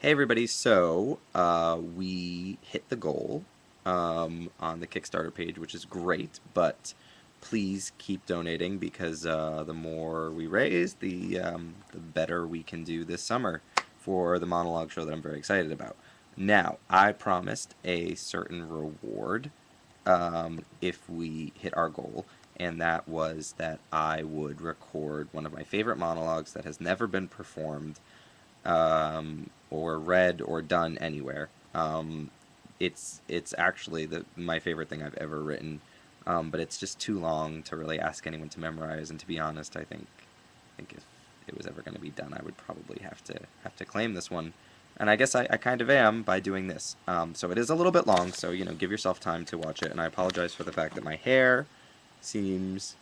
Hey everybody, so we hit the goal on the Kickstarter page, which is great, but please keep donating because the more we raise, the better we can do this summer for the monologue show that I'm very excited about. Now, I promised a certain reward if we hit our goal, and that was that I would record one of my favorite monologues that has never been performed or read or done anywhere. It's actually my favorite thing I've ever written, but it's just too long to really ask anyone to memorize. And to be honest, I think if it was ever going to be done, I would probably have to claim this one. And I guess I kind of am by doing this. So it is a little bit long, so give yourself time to watch it. And I apologize for the fact that my hair seems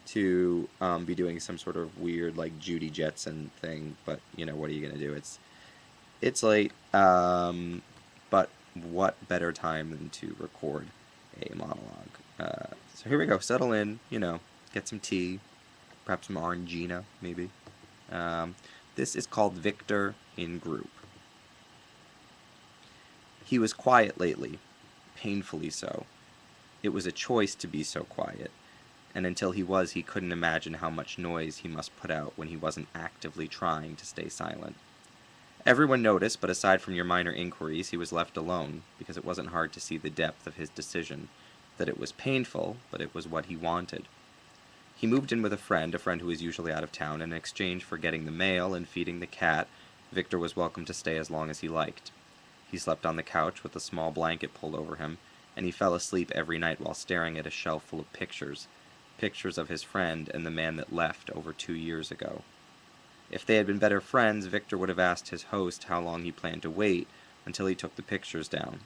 to be doing some sort of weird like Judy Jetson thing, but what are you gonna do? It's late, but what better time than to record a monologue? So here we go. Settle in, get some tea, perhaps some Orangina, maybe. Um, this is called Victor in Group. He was quiet lately, painfully so. It was a choice to be so quiet, and until he was, he couldn't imagine how much noise he must put out when he wasn't actively trying to stay silent. Everyone noticed, but aside from your minor inquiries, he was left alone, because it wasn't hard to see the depth of his decision, that it was painful, but it was what he wanted. He moved in with a friend who was usually out of town, and in exchange for getting the mail and feeding the cat, Victor was welcome to stay as long as he liked. He slept on the couch with a small blanket pulled over him, and he fell asleep every night while staring at a shelf full of pictures, pictures of his friend and the man that left over 2 years ago. If they had been better friends, Victor would have asked his host how long he planned to wait until he took the pictures down.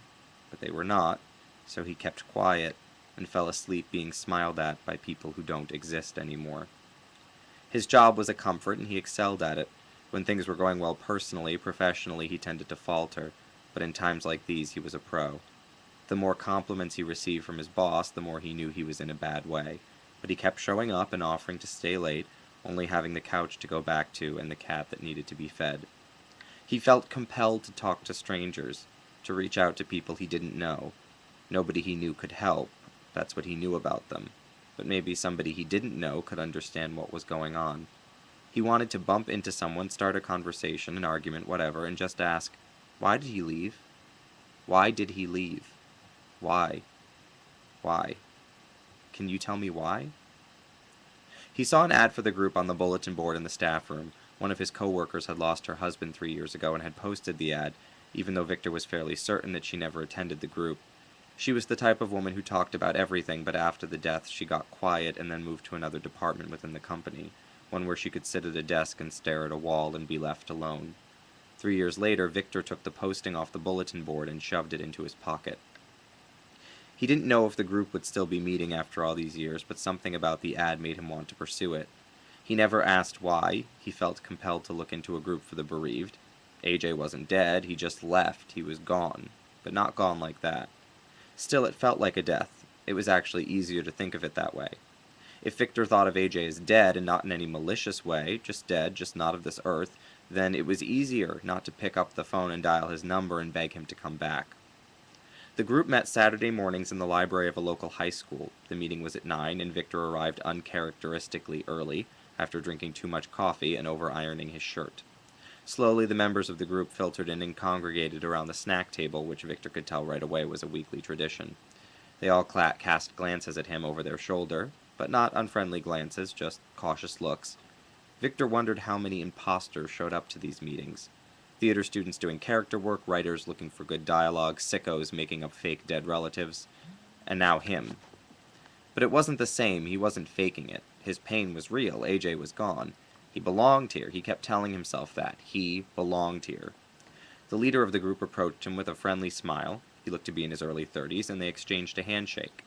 But they were not, so he kept quiet and fell asleep being smiled at by people who don't exist anymore. His job was a comfort and he excelled at it. When things were going well personally, professionally he tended to falter, but in times like these he was a pro. The more compliments he received from his boss, the more he knew he was in a bad way. But he kept showing up and offering to stay late, only having the couch to go back to and the cat that needed to be fed. He felt compelled to talk to strangers, to reach out to people he didn't know. Nobody he knew could help, that's what he knew about them. But maybe somebody he didn't know could understand what was going on. He wanted to bump into someone, start a conversation, an argument, whatever, and just ask, why did he leave? Why did he leave? Why? Why? Can you tell me why? He saw an ad for the group on the bulletin board in the staff room. One of his co-workers had lost her husband 3 years ago and had posted the ad, even though Victor was fairly certain that she never attended the group. She was the type of woman who talked about everything, but after the death she got quiet and then moved to another department within the company, one where she could sit at a desk and stare at a wall and be left alone. 3 years later, Victor took the posting off the bulletin board and shoved it into his pocket. He didn't know if the group would still be meeting after all these years, but something about the ad made him want to pursue it. He never asked why. He felt compelled to look into a group for the bereaved. AJ wasn't dead, he just left. He was gone. But not gone like that. Still, it felt like a death. It was actually easier to think of it that way. If Victor thought of AJ as dead, and not in any malicious way, just dead, just not of this earth, then it was easier not to pick up the phone and dial his number and beg him to come back. The group met Saturday mornings in the library of a local high school. The meeting was at 9, and Victor arrived uncharacteristically early, after drinking too much coffee and over-ironing his shirt. Slowly, the members of the group filtered in and congregated around the snack table, which Victor could tell right away was a weekly tradition. They all cast glances at him over their shoulder, but not unfriendly glances, just cautious looks. Victor wondered how many imposters showed up to these meetings. Theater students doing character work, writers looking for good dialogue, sickos making up fake dead relatives, and now him. But it wasn't the same, he wasn't faking it. His pain was real, AJ was gone. He belonged here, he kept telling himself that. He belonged here. The leader of the group approached him with a friendly smile. He looked to be in his early 30s, and they exchanged a handshake.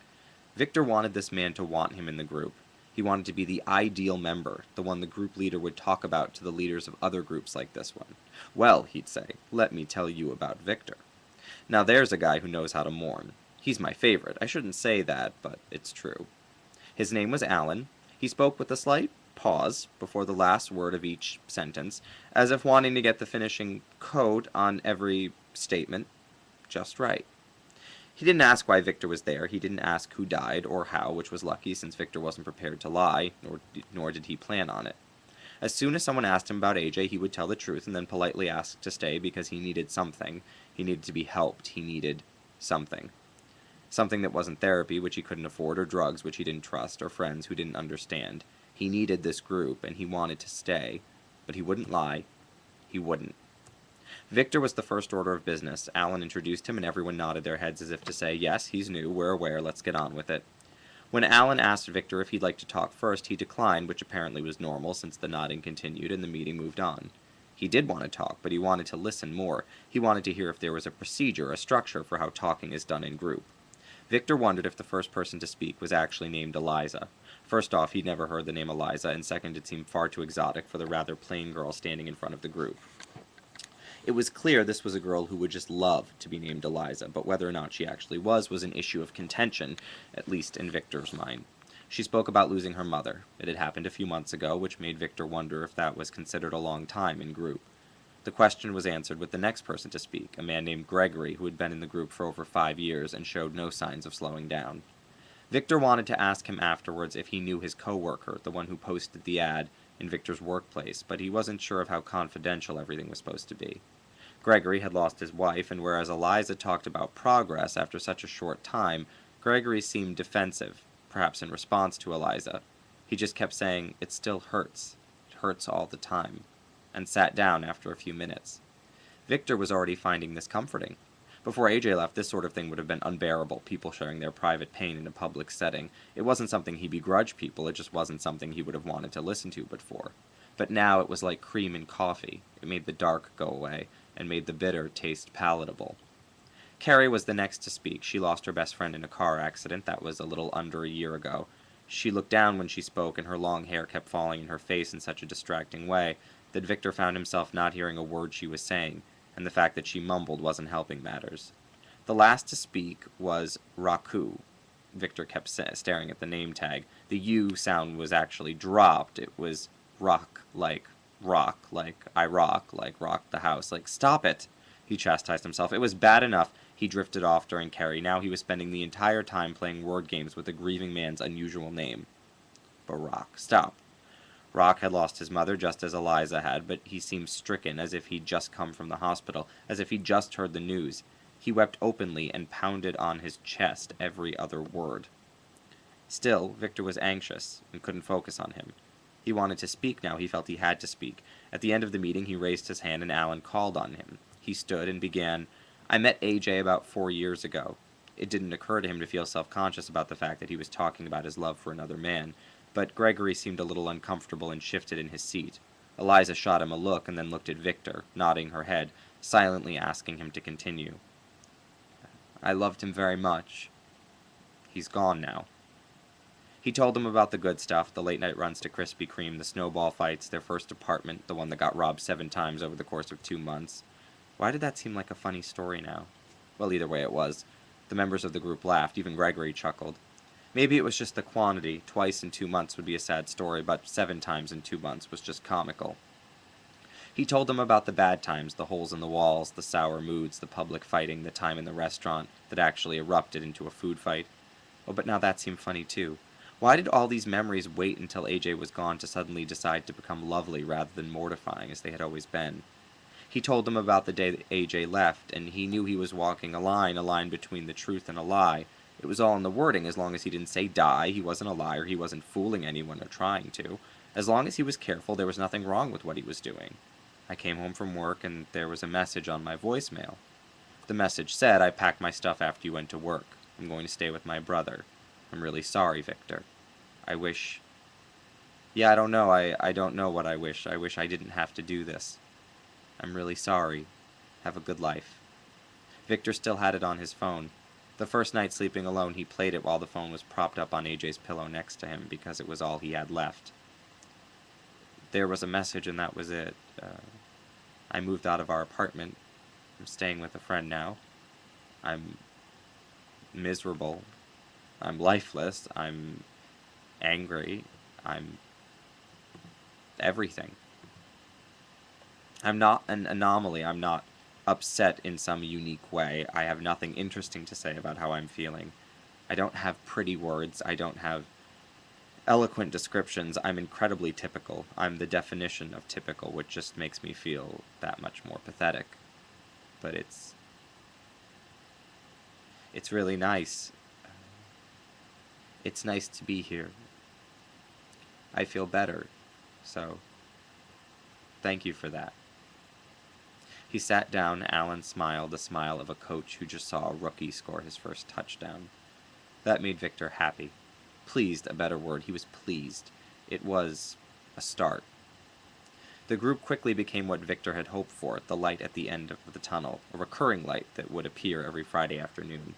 Victor wanted this man to want him in the group. He wanted to be the ideal member, the one the group leader would talk about to the leaders of other groups like this one. Well, he'd say, let me tell you about Victor. Now there's a guy who knows how to mourn. He's my favorite. I shouldn't say that, but it's true. His name was Alan. He spoke with a slight pause before the last word of each sentence, as if wanting to get the finishing coat on every statement just right. He didn't ask why Victor was there, he didn't ask who died or how, which was lucky since Victor wasn't prepared to lie, nor did he plan on it. As soon as someone asked him about AJ, he would tell the truth and then politely ask to stay because he needed something. He needed to be helped. He needed something. Something that wasn't therapy, which he couldn't afford, or drugs, which he didn't trust, or friends who didn't understand. He needed this group, and he wanted to stay. But he wouldn't lie. He wouldn't. Victor was the first order of business. Alan introduced him, and everyone nodded their heads as if to say, yes, he's new, we're aware, let's get on with it. When Alan asked Victor if he'd like to talk first, he declined, which apparently was normal since the nodding continued and the meeting moved on. He did want to talk, but he wanted to listen more. He wanted to hear if there was a procedure, a structure for how talking is done in group. Victor wondered if the first person to speak was actually named Eliza. First off, he'd never heard the name Eliza, and second, it seemed far too exotic for the rather plain girl standing in front of the group. It was clear this was a girl who would just love to be named Eliza, but whether or not she actually was an issue of contention, at least in Victor's mind. She spoke about losing her mother. It had happened a few months ago, which made Victor wonder if that was considered a long time in group. The question was answered with the next person to speak, a man named Gregory, who had been in the group for over 5 years and showed no signs of slowing down. Victor wanted to ask him afterwards if he knew his co-worker, the one who posted the ad in Victor's workplace, but he wasn't sure of how confidential everything was supposed to be. Gregory had lost his wife, and whereas Eliza talked about progress after such a short time, Gregory seemed defensive, perhaps in response to Eliza. He just kept saying, "It still hurts. It hurts all the time," and sat down after a few minutes. Victor was already finding this comforting. Before AJ left, this sort of thing would have been unbearable, people sharing their private pain in a public setting. It wasn't something he begrudged people, it just wasn't something he would have wanted to listen to before. But now it was like cream in coffee. It made the dark go away, and made the bitter taste palatable. Carrie was the next to speak. She lost her best friend in a car accident that was a little under a year ago. She looked down when she spoke, and her long hair kept falling in her face in such a distracting way that Victor found himself not hearing a word she was saying, and the fact that she mumbled wasn't helping matters. The last to speak was Raku. Victor kept staring at the name tag. The U sound was actually dropped. It was rock, like I rock, like rock the house, like stop it, he chastised himself. It was bad enough he drifted off during Carrie. Now he was spending the entire time playing word games with a grieving man's unusual name. Barack. Stop. Rock had lost his mother just as Eliza had, but he seemed stricken, as if he'd just come from the hospital, as if he'd just heard the news. He wept openly and pounded on his chest every other word. Still, Victor was anxious and couldn't focus on him. He wanted to speak now. He felt he had to speak. At the end of the meeting, he raised his hand and Alan called on him. He stood and began, "I met AJ about 4 years ago." It didn't occur to him to feel self-conscious about the fact that he was talking about his love for another man, but Gregory seemed a little uncomfortable and shifted in his seat. Eliza shot him a look and then looked at Victor, nodding her head, silently asking him to continue. "I loved him very much. He's gone now." He told them about the good stuff, the late-night runs to Krispy Kreme, the snowball fights, their first apartment, the one that got robbed 7 times over the course of 2 months. Why did that seem like a funny story now? Well, either way it was. The members of the group laughed, even Gregory chuckled. Maybe it was just the quantity. Twice in 2 months would be a sad story, but 7 times in 2 months was just comical. He told them about the bad times, the holes in the walls, the sour moods, the public fighting, the time in the restaurant that actually erupted into a food fight. Oh, but now that seemed funny too. Why did all these memories wait until AJ was gone to suddenly decide to become lovely rather than mortifying as they had always been? He told them about the day that AJ left, and he knew he was walking a line between the truth and a lie. It was all in the wording. As long as he didn't say die, he wasn't a liar, he wasn't fooling anyone or trying to. As long as he was careful, there was nothing wrong with what he was doing. I came home from work, and there was a message on my voicemail. The message said, "I packed my stuff after you went to work. I'm going to stay with my brother. I'm really sorry, Victor. I wish..." Yeah, I don't know. I don't know what I wish. I wish I didn't have to do this. I'm really sorry. Have a good life. Victor still had it on his phone. The first night sleeping alone, he played it while the phone was propped up on AJ's pillow next to him, because it was all he had left. There was a message, and that was it. I moved out of our apartment. I'm staying with a friend now. I'm miserable. I'm lifeless. I'm angry. I'm everything. I'm not an anomaly. I'm not upset in some unique way. I have nothing interesting to say about how I'm feeling. I don't have pretty words. I don't have eloquent descriptions. I'm incredibly typical. I'm the definition of typical, which just makes me feel that much more pathetic. But it's really nice. It's nice to be here. I feel better. So, thank you for that. He sat down. Alan smiled, the smile of a coach who just saw a rookie score his first touchdown. That made Victor happy. Pleased, a better word. He was pleased. It was a start. The group quickly became what Victor had hoped for, the light at the end of the tunnel, a recurring light that would appear every Friday afternoon.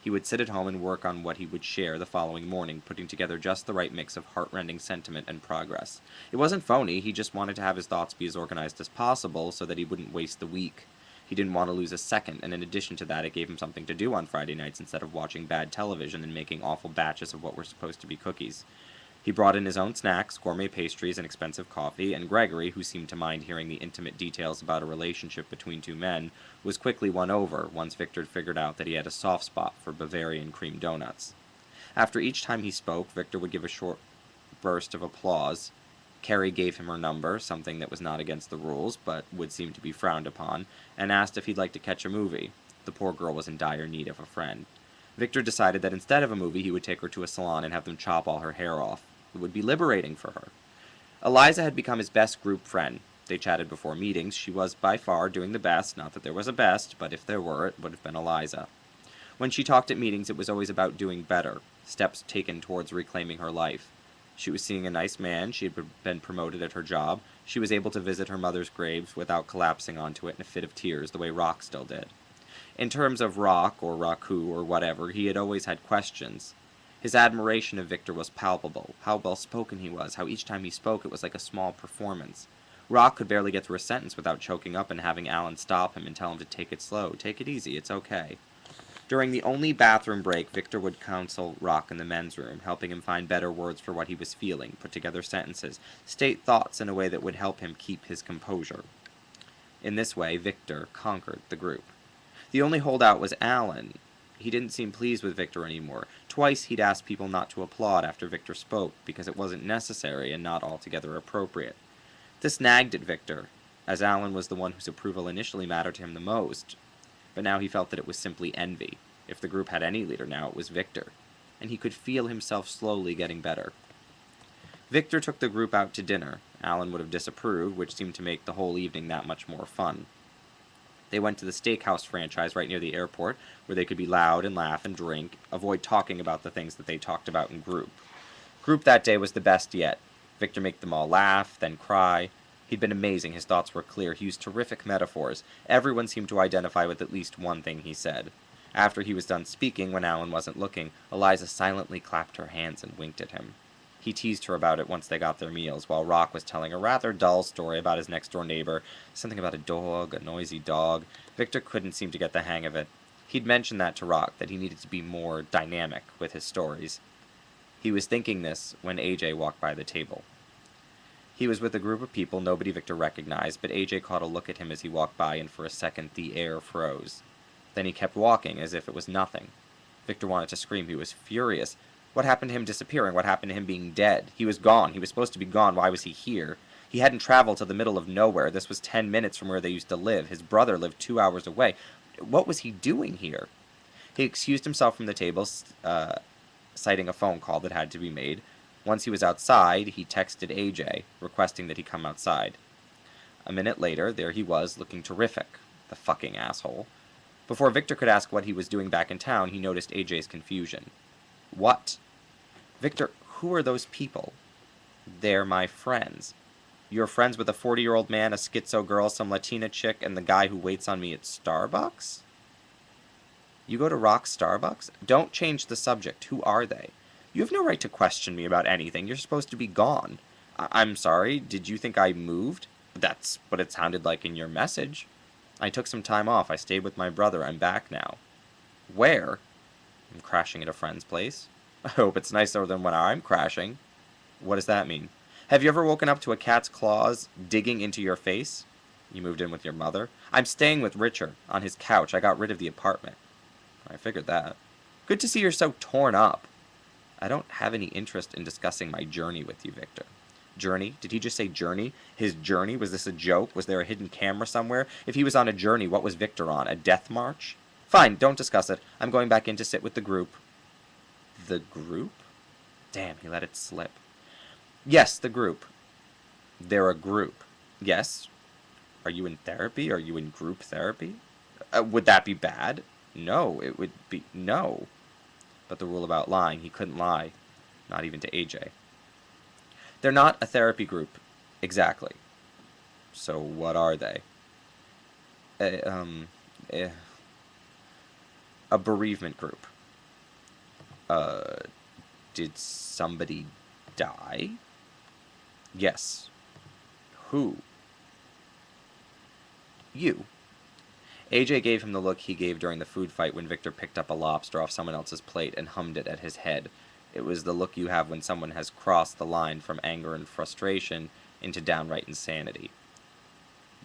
He would sit at home and work on what he would share the following morning, putting together just the right mix of heart-rending sentiment and progress. It wasn't phony, he just wanted to have his thoughts be as organized as possible so that he wouldn't waste the week. He didn't want to lose a second, and in addition to that, it gave him something to do on Friday nights instead of watching bad television and making awful batches of what were supposed to be cookies. He brought in his own snacks, gourmet pastries, and expensive coffee, and Gregory, who seemed to mind hearing the intimate details about a relationship between two men, was quickly won over once Victor figured out that he had a soft spot for Bavarian cream donuts. After each time he spoke, Victor would give a short burst of applause. Carrie gave him her number, something that was not against the rules, but would seem to be frowned upon, and asked if he'd like to catch a movie. The poor girl was in dire need of a friend. Victor decided that instead of a movie, he would take her to a salon and have them chop all her hair off. It would be liberating for her. Eliza had become his best group friend. They chatted before meetings. She was by far doing the best, not that there was a best, but if there were, it would have been Eliza. When she talked at meetings, it was always about doing better, steps taken towards reclaiming her life. She was seeing a nice man, she had been promoted at her job, she was able to visit her mother's graves without collapsing onto it in a fit of tears, the way Rock still did. In terms of Rock, or Raku, or whatever, he had always had questions. His admiration of Victor was palpable, how well-spoken he was, how each time he spoke it was like a small performance. Rock could barely get through a sentence without choking up and having Alan stop him and tell him to take it slow, take it easy, it's okay. During the only bathroom break, Victor would counsel Rock in the men's room, helping him find better words for what he was feeling, put together sentences, state thoughts in a way that would help him keep his composure. In this way, Victor conquered the group. The only holdout was Alan. He didn't seem pleased with Victor anymore. Twice he'd asked people not to applaud after Victor spoke, because it wasn't necessary and not altogether appropriate. This nagged at Victor, as Alan was the one whose approval initially mattered to him the most. But now he felt that it was simply envy. If the group had any leader now, it was Victor. And he could feel himself slowly getting better. Victor took the group out to dinner. Alan would have disapproved, which seemed to make the whole evening that much more fun. They went to the steakhouse franchise right near the airport, where they could be loud and laugh and drink, avoid talking about the things that they talked about in group. Group that day was the best yet. Victor made them all laugh, then cry. He'd been amazing, his thoughts were clear, he used terrific metaphors. Everyone seemed to identify with at least one thing he said. After he was done speaking, when Alan wasn't looking, Eliza silently clapped her hands and winked at him. He teased her about it once they got their meals, while Rock was telling a rather dull story about his next-door neighbor, something about a dog, a noisy dog. Victor couldn't seem to get the hang of it. He'd mentioned that to Rock, that he needed to be more dynamic with his stories. He was thinking this when AJ walked by the table. He was with a group of people nobody Victor recognized, but AJ caught a look at him as he walked by, and for a second the air froze. Then he kept walking, as if it was nothing. Victor wanted to scream. He was furious. What happened to him disappearing? What happened to him being dead? He was gone. He was supposed to be gone. Why was he here? He hadn't traveled to the middle of nowhere. This was 10 minutes from where they used to live. His brother lived 2 hours away. What was he doing here? He excused himself from the table, citing a phone call that had to be made. Once he was outside, he texted AJ, requesting that he come outside. A minute later, there he was, looking terrific. The fucking asshole. Before Victor could ask what he was doing back in town, he noticed AJ's confusion. What? Victor, who are those people? They're my friends. You're friends with a 40-year-old man, a schizo girl, some Latina chick, and the guy who waits on me at Starbucks? You go to Rock's Starbucks? Don't change the subject. Who are they? You have no right to question me about anything. You're supposed to be gone. I'm sorry, did you think I moved? That's what it sounded like in your message. I took some time off. I stayed with my brother. I'm back now. Where? I'm crashing at a friend's place. I hope it's nicer than when I'm crashing. What does that mean? Have you ever woken up to a cat's claws digging into your face? You moved in with your mother? I'm staying with Richard on his couch. I got rid of the apartment. I figured that. Good to see you're so torn up. I don't have any interest in discussing my journey with you, Victor. Journey? Did he just say journey? His journey? Was this a joke? Was there a hidden camera somewhere? If he was on a journey, what was Victor on? A death march? Fine, don't discuss it. I'm going back in to sit with the group. The group? Damn, he let it slip. Yes, the group. They're a group. Yes. Are you in therapy? Are you in group therapy? Would that be bad? No, it would be... No. But the rule about lying, he couldn't lie. Not even to AJ. They're not a therapy group. Exactly. So what are they? A bereavement group. Did somebody die? Yes. Who? You. AJ gave him the look he gave during the food fight when Victor picked up a lobster off someone else's plate and hummed it at his head. It was the look you have when someone has crossed the line from anger and frustration into downright insanity.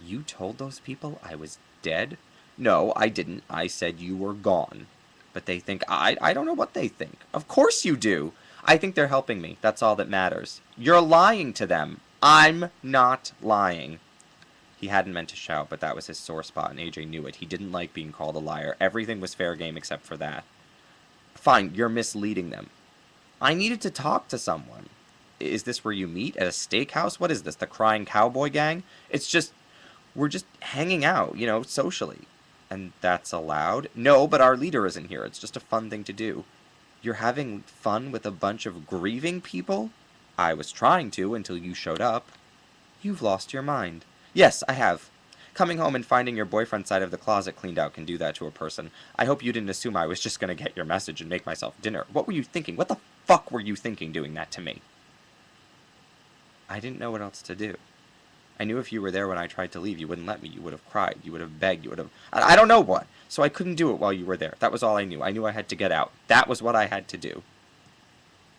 You told those people I was dead? No, I didn't. I said you were gone. But they think I don't know what they think. Of course you do. I think they're helping me. That's all that matters. You're lying to them. I'm not lying. He hadn't meant to shout, but that was his sore spot, and AJ knew it. He didn't like being called a liar. Everything was fair game except for that. Fine, you're misleading them. I needed to talk to someone. Is this where you meet? At a steakhouse? What is this, the Crying Cowboy Gang? It's just, we're just hanging out, you know, socially. And that's allowed? No, but our leader isn't here. It's just a fun thing to do. You're having fun with a bunch of grieving people? I was trying to until you showed up. You've lost your mind. Yes, I have. Coming home and finding your boyfriend's side of the closet cleaned out can do that to a person. I hope you didn't assume I was just going to get your message and make myself dinner. What were you thinking? What the fuck were you thinking doing that to me? I didn't know what else to do. I knew if you were there when I tried to leave, you wouldn't let me. You would have cried. You would have begged. You would have... I don't know what. So I couldn't do it while you were there. That was all I knew. I knew I had to get out. That was what I had to do.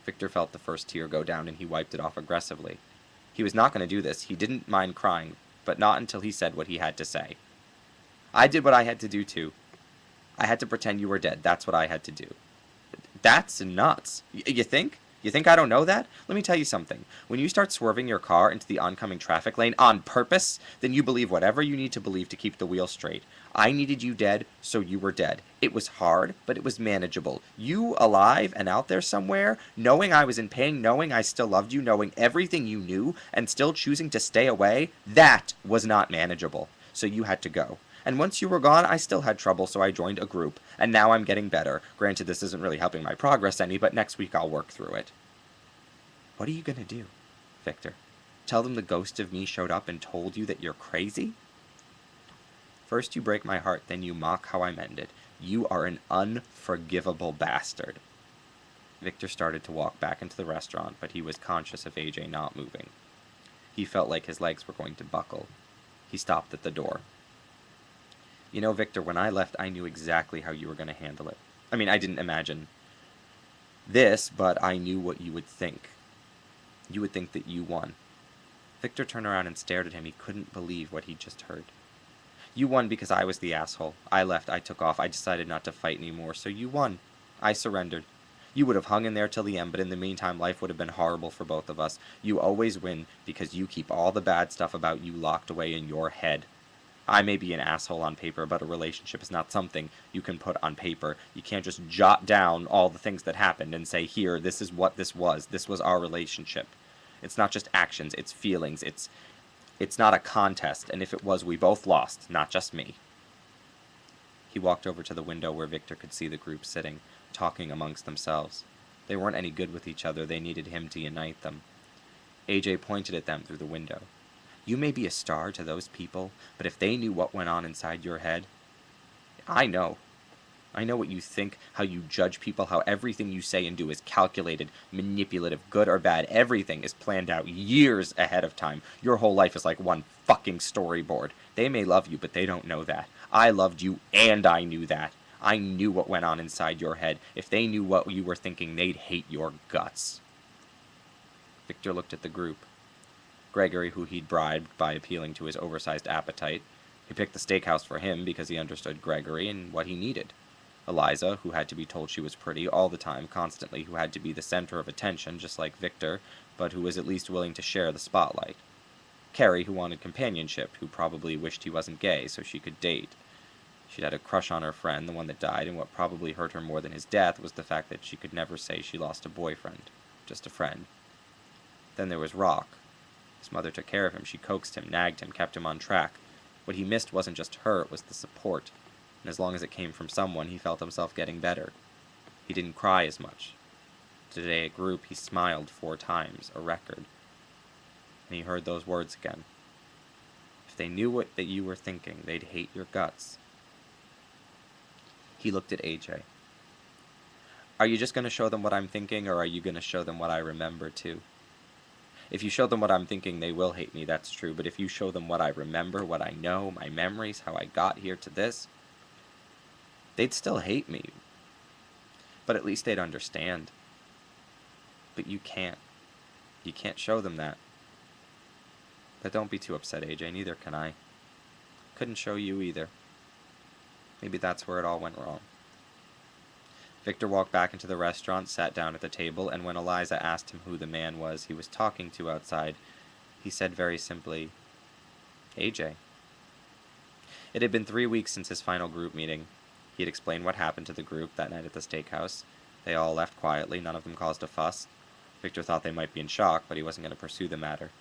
Victor felt the first tear go down, and he wiped it off aggressively. He was not going to do this. He didn't mind crying, but not until he said what he had to say. I did what I had to do, too. I had to pretend you were dead. That's what I had to do. That's nuts. You think? You think I don't know that? Let me tell you something. When you start swerving your car into the oncoming traffic lane on purpose, then you believe whatever you need to believe to keep the wheel straight. I needed you dead, so you were dead. It was hard, but it was manageable. You alive and out there somewhere, knowing I was in pain, knowing I still loved you, knowing everything you knew, and still choosing to stay away, that was not manageable. So you had to go. And once you were gone, I still had trouble, so I joined a group. And now I'm getting better. Granted, this isn't really helping my progress any, but next week I'll work through it. What are you gonna do, Victor? Tell them the ghost of me showed up and told you that you're crazy? First you break my heart, then you mock how I mended. You are an unforgivable bastard. Victor started to walk back into the restaurant, but he was conscious of AJ not moving. He felt like his legs were going to buckle. He stopped at the door. You know, Victor, when I left, I knew exactly how you were going to handle it. I mean, I didn't imagine this, but I knew what you would think. You would think that you won. Victor turned around and stared at him. He couldn't believe what he just heard. You won because I was the asshole. I left, I took off, I decided not to fight anymore, so you won. I surrendered. You would have hung in there till the end, but in the meantime, life would have been horrible for both of us. You always win because you keep all the bad stuff about you locked away in your head. I may be an asshole on paper, but a relationship is not something you can put on paper. You can't just jot down all the things that happened and say, here, this is what this was. This was our relationship. It's not just actions, it's feelings. It's not a contest, and if it was, we both lost, not just me. He walked over to the window where Victor could see the group sitting, talking amongst themselves. They weren't any good with each other. They needed him to unite them. AJ pointed at them through the window. You may be a star to those people, but if they knew what went on inside your head... I know. I know what you think, how you judge people, how everything you say and do is calculated, manipulative, good or bad. Everything is planned out years ahead of time. Your whole life is like one fucking storyboard. They may love you, but they don't know that. I loved you, and I knew that. I knew what went on inside your head. If they knew what you were thinking, they'd hate your guts. Victor looked at the group. Gregory, who he'd bribed by appealing to his oversized appetite. He picked the steakhouse for him because he understood Gregory and what he needed. Eliza, who had to be told she was pretty all the time, constantly, who had to be the center of attention, just like Victor, but who was at least willing to share the spotlight. Carrie, who wanted companionship, who probably wished he wasn't gay so she could date. She'd had a crush on her friend, the one that died, and what probably hurt her more than his death was the fact that she could never say she lost a boyfriend, just a friend. Then there was Rock. His mother took care of him. She coaxed him, nagged him, kept him on track. What he missed wasn't just her, it was the support. And as long as it came from someone, he felt himself getting better. He didn't cry as much. Today at group, he smiled 4 times, a record. And he heard those words again. If they knew what that you were thinking, they'd hate your guts. He looked at AJ. Are you just going to show them what I'm thinking, or are you going to show them what I remember, too? If you show them what I'm thinking, they will hate me, that's true. But if you show them what I remember, what I know, my memories, how I got here to this, they'd still hate me. But at least they'd understand. But you can't. You can't show them that. But don't be too upset, AJ. Neither can I. Couldn't show you either. Maybe that's where it all went wrong. Victor walked back into the restaurant, sat down at the table, and when Eliza asked him who the man was he was talking to outside, he said very simply, AJ. It had been 3 weeks since his final group meeting. He had explained what happened to the group that night at the steakhouse. They all left quietly, none of them caused a fuss. Victor thought they might be in shock, but he wasn't going to pursue the matter.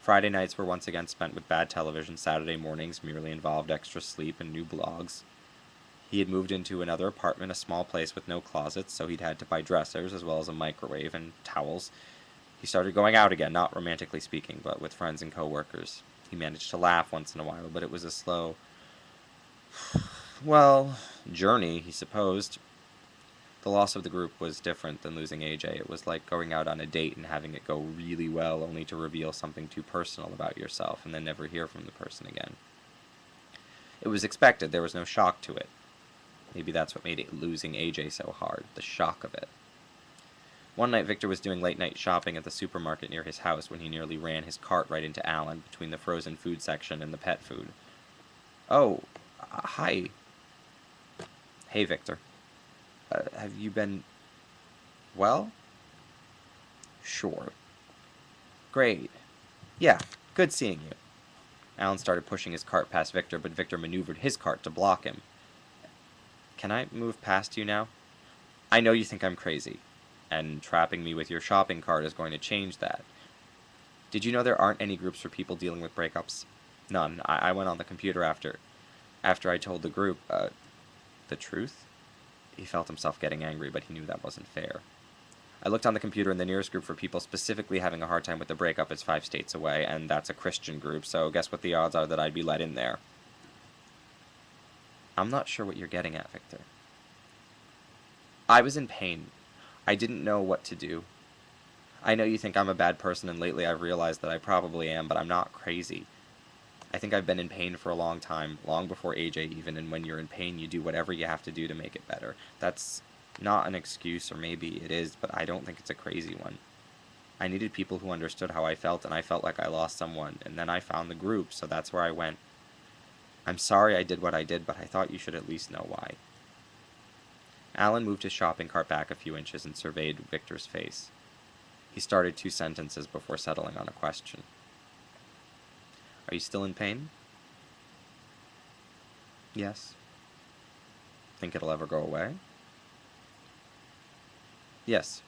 Friday nights were once again spent with bad television. Saturday mornings merely involved extra sleep and new blogs. He had moved into another apartment, a small place with no closets, so he'd had to buy dressers as well as a microwave and towels. He started going out again, not romantically speaking, but with friends and co-workers. He managed to laugh once in a while, but it was a slow, well, journey, he supposed. The loss of the group was different than losing AJ. It was like going out on a date and having it go really well, only to reveal something too personal about yourself and then never hear from the person again. It was expected. There was no shock to it. Maybe that's what made it losing AJ so hard, the shock of it. One night Victor was doing late-night shopping at the supermarket near his house when he nearly ran his cart right into Alan between the frozen food section and the pet food. Oh, hi. Hey, Victor. Have you been... well? Sure. Great. Yeah, good seeing you. Alan started pushing his cart past Victor, but Victor maneuvered his cart to block him. Can I move past you now? I know you think I'm crazy, and trapping me with your shopping cart is going to change that. Did you know there aren't any groups for people dealing with breakups? None. I went on the computer after I told the group, the truth? He felt himself getting angry, but he knew that wasn't fair. I looked on the computer, and the nearest group for people specifically having a hard time with the breakup is 5 states away, and that's a Christian group, so guess what the odds are that I'd be let in there? I'm not sure what you're getting at, Victor. I was in pain. I didn't know what to do. I know you think I'm a bad person, and lately I've realized that I probably am, but I'm not crazy. I think I've been in pain for a long time, long before AJ even, and when you're in pain, you do whatever you have to do to make it better. That's not an excuse, or maybe it is, but I don't think it's a crazy one. I needed people who understood how I felt, and I felt like I lost someone, and then I found the group, so that's where I went. I'm sorry I did what I did, but I thought you should at least know why. Alan moved his shopping cart back a few inches and surveyed Victor's face. He started 2 sentences before settling on a question. Are you still in pain? Yes. Think it'll ever go away? Yes.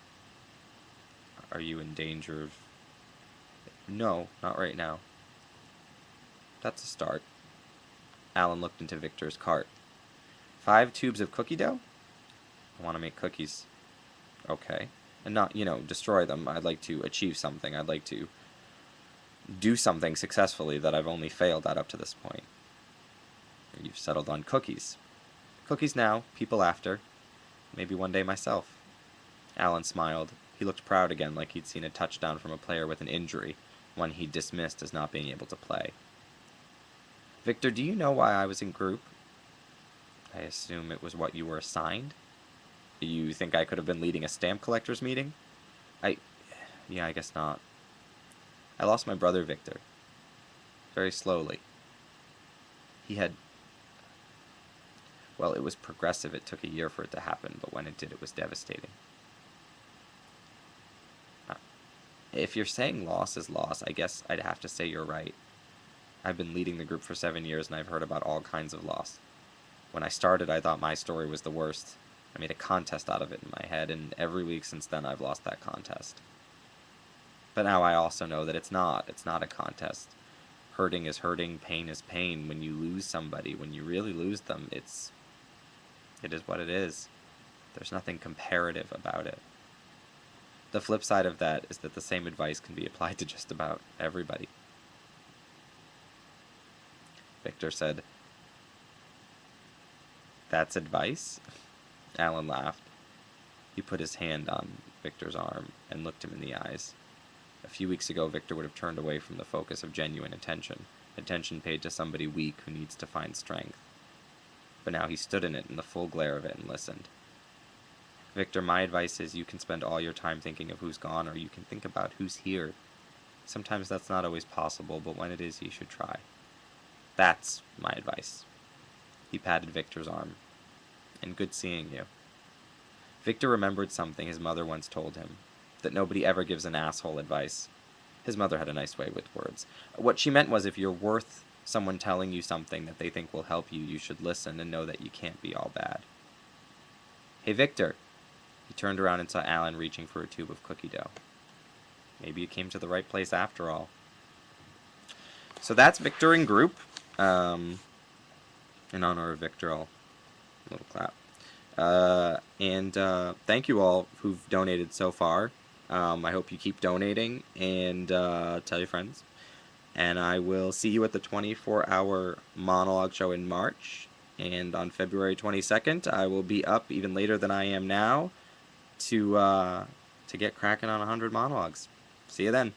Are you in danger of... No, not right now. That's a start. Alan looked into Victor's cart. 5 tubes of cookie dough? I want to make cookies. Okay. And not, destroy them. I'd like to achieve something. I'd like to do something successfully that I've only failed at up to this point. You've settled on cookies. Cookies now, people after. Maybe one day myself. Alan smiled. He looked proud again, like he'd seen a touchdown from a player with an injury, one he'd dismissed as not being able to play. Victor, do you know why I was in group? I assume it was what you were assigned? You think I could have been leading a stamp collector's meeting? Yeah, I guess not. I lost my brother Victor. Very slowly. He had... Well, it was progressive. It took a year for it to happen, but when it did, it was devastating. If you're saying loss is loss, I guess I'd have to say you're right. I've been leading the group for 7 years, and I've heard about all kinds of loss. When I started, I thought my story was the worst. I made a contest out of it in my head, and every week since then I've lost that contest. But now I also know that it's not. It's not a contest. Hurting is hurting, pain is pain. When you lose somebody, when you really lose them, it is what it is. There's nothing comparative about it. The flip side of that is that the same advice can be applied to just about everybody. Victor said, "That's advice?" Alan laughed. He put his hand on Victor's arm and looked him in the eyes. A few weeks ago, Victor would have turned away from the focus of genuine attention paid to somebody weak who needs to find strength. But now he stood in it in the full glare of it and listened. "Victor, my advice is you can spend all your time thinking of who's gone, or you can think about who's here. Sometimes that's not always possible, but when it is, you should try. That's my advice." He patted Victor's arm. "And good seeing you." Victor remembered something his mother once told him, that nobody ever gives an asshole advice. His mother had a nice way with words. What she meant was if you're worth someone telling you something that they think will help you, you should listen and know that you can't be all bad. "Hey, Victor." He turned around and saw Alan reaching for a tube of cookie dough. Maybe you came to the right place after all. So that's Victor in group. In honor of Victor, I'll little clap. Thank you all who've donated so far. I hope you keep donating, and tell your friends. And I will see you at the 24-hour monologue show in March. And on February 22nd, I will be up even later than I am now to get cracking on 100 monologues. See you then.